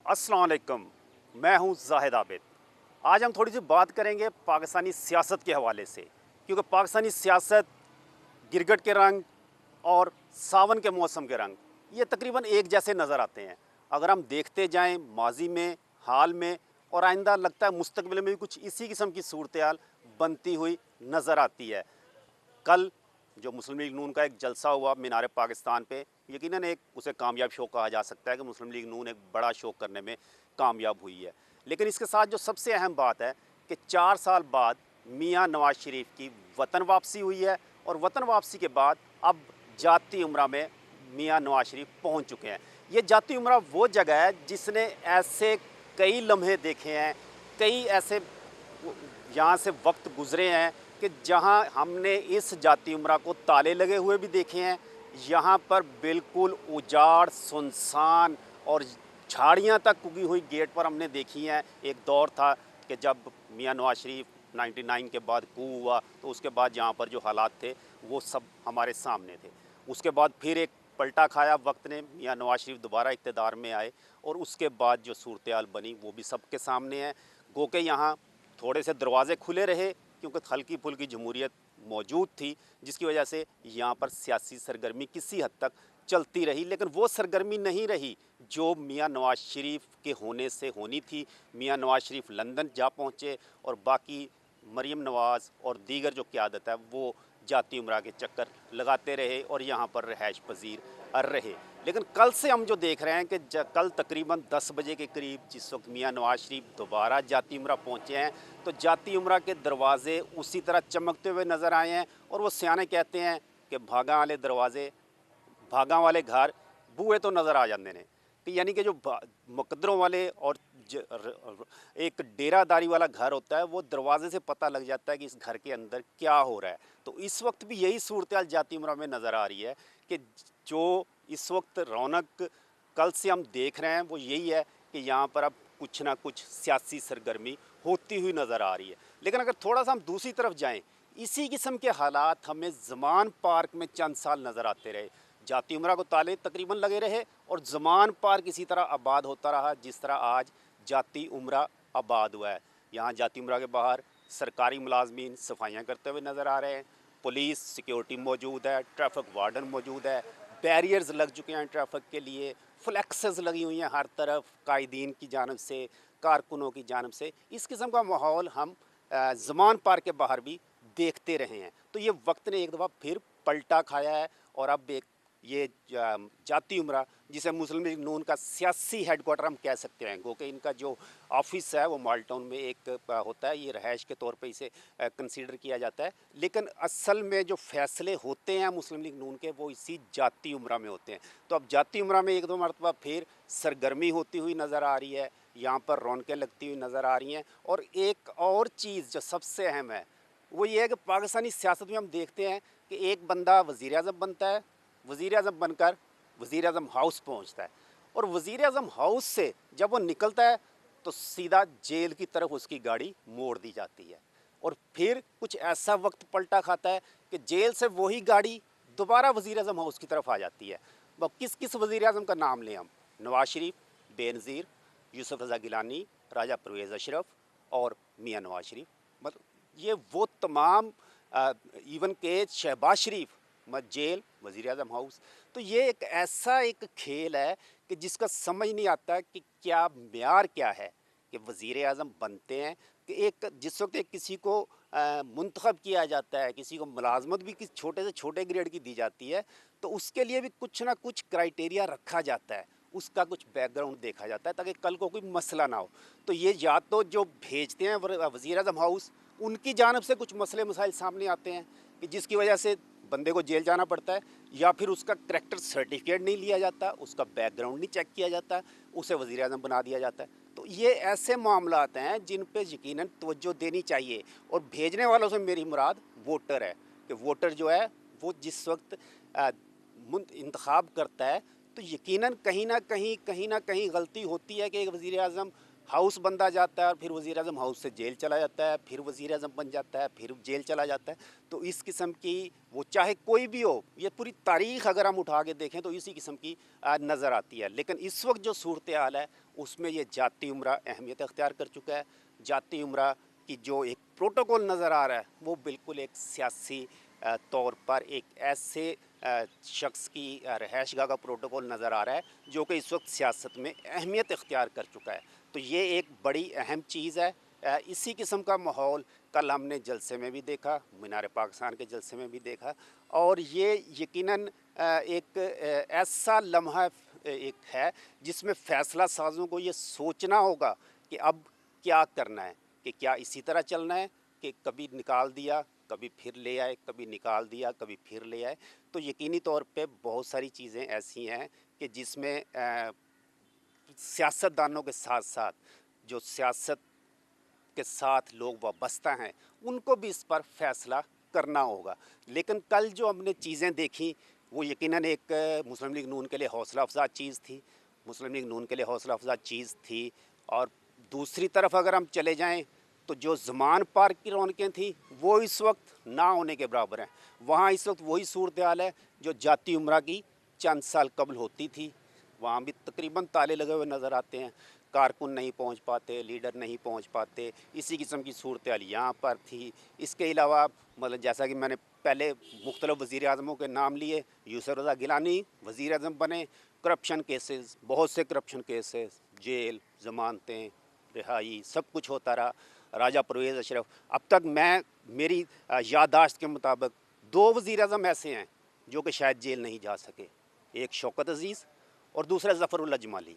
अस्सलाम वालेकुम। मैं हूं जाहिद आबिद। आज हम थोड़ी सी बात करेंगे पाकिस्तानी सियासत के हवाले से, क्योंकि पाकिस्तानी सियासत गिरगट के रंग और सावन के मौसम के रंग ये तकरीबन एक जैसे नज़र आते हैं। अगर हम देखते जाएं माजी में, हाल में और आइंदा लगता है मुस्तकबिल में भी कुछ इसी किस्म की सूरत बनती हुई नज़र आती है। कल जो मुस्लिम लीग नून का एक जलसा हुआ मीनार पाकिस्तान पे, यकीनन एक उसे कामयाब शो कहा जा सकता है कि मुस्लिम लीग नून एक बड़ा शो करने में कामयाब हुई है। लेकिन इसके साथ जो सबसे अहम बात है कि 4 साल बाद मियां नवाज शरीफ की वतन वापसी हुई है, और वतन वापसी के बाद अब जाती उम्रा में मियां नवाज शरीफ पहुंच चुके हैं। ये जाती उम्रा वो जगह है जिसने ऐसे कई लम्हे देखे हैं, कई ऐसे यहाँ से वक्त गुजरे हैं कि जहाँ हमने इस जाती उम्रा को ताले लगे हुए भी देखे हैं। यहाँ पर बिल्कुल उजाड़, सुनसान और झाड़ियाँ तक उगी हुई गेट पर हमने देखी हैं। एक दौर था कि जब मियां नवाज शरीफ 99 के बाद कू हुआ तो उसके बाद यहाँ पर जो हालात थे वो सब हमारे सामने थे। उसके बाद फिर एक पलटा खाया वक्त ने, मियां नवाज शरीफ दोबारा इक़्तिदार में आए और उसके बाद जो सूरत हाल बनी वो भी सबके सामने है। गो के यहाँ थोड़े से दरवाजे खुले रहे क्योंकि हल्की फुल्की जमहूरियत मौजूद थी, जिसकी वजह से यहाँ पर सियासी सरगर्मी किसी हद तक चलती रही, लेकिन वो सरगर्मी नहीं रही जो मियां नवाज शरीफ के होने से होनी थी। मियां नवाज शरीफ लंदन जा पहुँचे और बाकी मरीम नवाज़ और दीगर जो क़यादत है वो जाती उम्रा के चक्कर लगाते रहे और यहाँ पर रिहाइश पजीर रहे। लेकिन कल से हम जो देख रहे हैं कि कल तकरीबन 10 बजे के करीब जिस वक्त मियां नवाज शरीफ दोबारा जाती उम्रा पहुँचे हैं तो जाती उम्रा के दरवाज़े उसी तरह चमकते हुए नज़र आए हैं। और वो सियाने कहते हैं कि भागा वाले दरवाज़े, भागा वाले घर, बूहे तो नज़र आ जाते हैं। कि यानी कि जो मुकद्दरों वाले और एक डेरादारी वाला घर होता है वो दरवाजे से पता लग जाता है कि इस घर के अंदर क्या हो रहा है। तो इस वक्त भी यही सूरत हाल जाती उम्रा में नज़र आ रही है कि जो इस वक्त रौनक कल से हम देख रहे हैं वो यही है कि यहाँ पर अब कुछ ना कुछ सियासी सरगर्मी होती हुई नज़र आ रही है। लेकिन अगर थोड़ा सा हम दूसरी तरफ जाएँ, इसी किस्म के हालात हमें ज़मान पार्क में चंद साल नज़र आते रहे। जाती उम्रा को ताले तकरीबन लगे रहे और ज़मान पार्क इसी तरह आबाद होता रहा जिस तरह आज जाती उम्रा आबाद हुआ है। यहाँ जाती उम्रा के बाहर सरकारी मुलाजमीन सफाइयाँ करते हुए नज़र आ रहे हैं, पुलिस सिक्योरिटी मौजूद है, ट्रैफिक वार्डन मौजूद है, बैरियर्स लग चुके हैं ट्रैफिक के लिए, फ्लैक्सेस लगी हुई हैं हर तरफ कायदीन की जानब से, कारकुनों की जानब से। इस किस्म का माहौल हम ज़मान पार्क के बाहर भी देखते रहे हैं। तो ये वक्त ने एक दफ़ा फिर पलटा खाया है और अब एक ये जाती उम्रा जिसे मुस्लिम लीग नून का सियासी हेडक्वार्टर हम कह सकते हैं, गो कि इनका जो ऑफिस है वो माल टाउन में एक होता है, ये रहायश के तौर पे इसे कंसीडर किया जाता है। लेकिन असल में जो फैसले होते हैं मुस्लिम लीग नून के वो इसी जाती उम्रा में होते हैं। तो अब जाती उम्रा में एक दो मरतबा फिर सरगर्मी होती हुई नज़र आ रही है, यहाँ पर रौनकें लगती हुई नज़र आ रही हैं। और एक और चीज़ जो सबसे अहम है वो ये है कि पाकिस्तानी सियासत में हम देखते हैं कि एक बंदा वज़ीर आज़म बनता है, वज़ीर आज़म बनकर वज़ीर आज़म हाउस पहुंचता है और वज़ीर आज़म हाउस से जब वो निकलता है तो सीधा जेल की तरफ उसकी गाड़ी मोड़ दी जाती है। और फिर कुछ ऐसा वक्त पलटा खाता है कि जेल से वही गाड़ी दोबारा वज़ीर आज़म हाउस की तरफ आ जाती है। अब किस किस वज़ीर आज़म का नाम लें हम? नवाज शरीफ, बेनज़ीर, यूसुफ रज़ा गिलानी, राजा परवेज़ अशरफ और मियां नवाज शरीफ। मतलब ये वो तमाम इवन के शहबाज शरीफ जेल, वज़ीर आज़म हाउस। तो ये एक ऐसा एक खेल है कि जिसका समझ नहीं आता कि क्या म्यार क्या है कि वज़ीर आज़म बनते हैं कि एक जिस वक्त एक किसी को मुंतखब किया जाता है, किसी को मुलाजमत भी किसी छोटे से छोटे ग्रेड की दी जाती है तो उसके लिए भी कुछ ना कुछ क्राइटेरिया रखा जाता है, उसका कुछ बैकग्राउंड देखा जाता है ताकि कल को कोई मसला ना हो। तो ये या तो जो भेजते हैं वज़ीर आज़म हाउस उनकी जानब से कुछ मसले मसाइल सामने आते हैं कि जिसकी वजह से बंदे को जेल जाना पड़ता है, या फिर उसका करैक्टर सर्टिफिकेट नहीं लिया जाता, उसका बैकग्राउंड नहीं चेक किया जाता, उसे वज़ीर आज़म बना दिया जाता है। तो ये ऐसे मामलात हैं जिन पे यकीनन तवज्जो देनी चाहिए। और भेजने वालों से मेरी मुराद वोटर है कि वोटर जो है वो जिस वक्त इंतखाब करता है तो यकीनन कहीं ना कहीं गलती होती है कि एक वज़ीर आज़म हाउस बनता जाता है और फिर वज़ीर आज़म हाउस से जेल चला जाता है, फिर वज़ीर आज़म बन जाता है, फिर जेल चला जाता है। तो इस किस्म की वो चाहे कोई भी हो, ये पूरी तारीख़ अगर हम उठा के देखें तो इसी किस्म की नज़र आती है। लेकिन इस वक्त जो सूरत हाल है اس میں یہ جاتی عمرہ اہمیت اختیار کر چکا ہے. جاتی عمرہ کی جو ایک پروٹوکول نظر آ رہا ہے وہ بالکل ایک سیاسی طور پر ایک ایسے شخص کی رہائش گاہ کا پروٹوکول نظر آ رہا ہے جو کہ اس وقت سیاست میں اہمیت اختیار کر چکا ہے. تو یہ ایک بڑی اہم چیز ہے. اسی قسم کا ماحول کل ہم نے جلسے میں بھی دیکھا, مینار پاکستان کے جلسے میں بھی دیکھا, اور یہ یقیناً ایک ایسا لمحہ ایک ہے جس میں فیصلہ سازوں کو یہ سوچنا ہوگا کہ اب کیا کرنا ہے, کہ کیا اسی طرح چلنا ہے کہ کبھی نکال دیا کبھی پھر لے آئے, کبھی نکال دیا کبھی پھر لے آئے. تو یقینی طور پہ بہت ساری چیزیں ایسی ہیں کہ جس میں سیاست دانوں کے ساتھ ساتھ جو سیاست کے ساتھ لوگ وابستہ ہیں ان کو بھی اس پر فیصلہ کرنا ہوگا. لیکن کل جو ہم نے چیزیں دیکھیں وہ یقیناً ایک مسلم لیگ نون کے لیے حوصلہ افزا چیز تھی, مسلم لیگ نون کے لیے حوصلہ افزا چیز تھی. اور دوسری طرف اگر ہم چلے جائیں تو جو زمان پارک کی رونقیں تھیں وہ اس وقت نہ ہونے کے برابر ہیں. وہاں اس وقت وہی صورتحال ہے جو جاتی عمرہ کی چند سال قبل ہوتی تھی. وہاں بھی تقریباً تالے لگے ہوئے نظر آتے ہیں, کارکن نہیں پہنچ پاتے, لیڈر نہیں پہنچ پاتے. اسی قسم کی صورتحال یہاں پر تھی. اس کے علاوہ مطلب جیسا کہ میں نے پہلے مختلف وزیر اعظموں کے نام لیے, یوسف رضا گیلانی وزیر اعظم بنے, کرپشن کیسز, بہت سے کرپشن کیسز, جیل, ضمانتیں, رہائی, سب کچھ ہوتا رہا. راجہ پرویز اشرف, اب تک میری یادداشت کے مطابق 2 وزیر اعظم ایسے ہیں جو کہ شاید جیل نہیں جا سکے, ایک شوکت عزیز اور دوسرا ظفر اللہ جمالی.